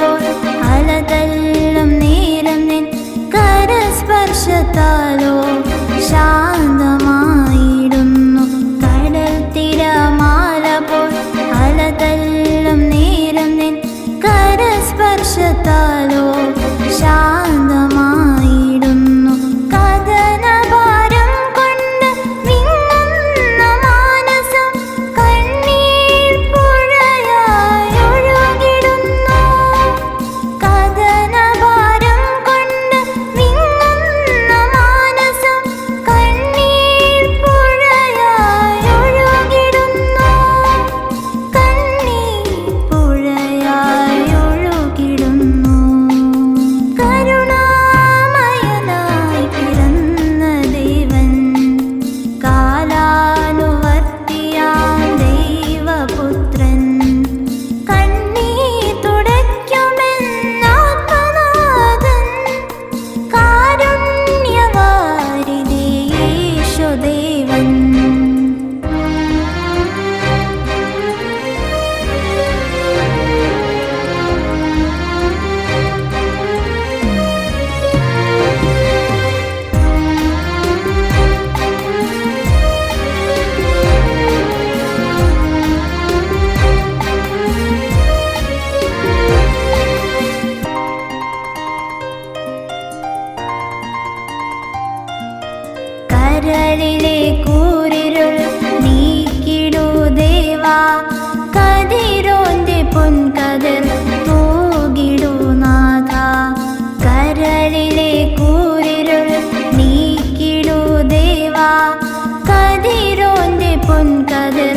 പോൽ അലതല്ലും നേരം നിൻ കരസ്പർശത്താലോ ശാന്തമായിടുന്നു. കടൽ തിരമാല പോൽ അലതല്ലും നേരം നിൻ കരസ്പർശത്താലോ ശാന്തമായിടുന്നു. കഥനഭാരം കൊണ്ട് വിങ്ങുന്ന മാനസം കണ്ണീർ പുഴയായി ഒഴുകിടുന്നു. കഥനഭാരം കൊണ്ട് വിങ്ങുന്ന മാനസം കണ്ണീർ പുഴയായി ഒഴുകിടുന്നു. കണ്ണീർ പുഴയായി ഒഴുകിടുന്നു. കരുണാമയനായി പിറന്ന ദേവൻ, കാലാനുവർത്തിയാം ദൈവപുത്രൻ, കണ്ണീർ തുടയ്ക്കുമെന്നാത്മനാഥൻ, കാരുണ്യവാരിധി യേശുദേവൻ. കരളിലെ കൂരിരുൾ നീക്കിടൂ ദേവാ, കതിരോന്റെ പൊൻകതിർ തൂകിടൂ നാഥ. കരളിലെ കൂരിരുൾ നീക്കിടൂ ദേവാ, കതിരോന്റെ പൊൻകതിർ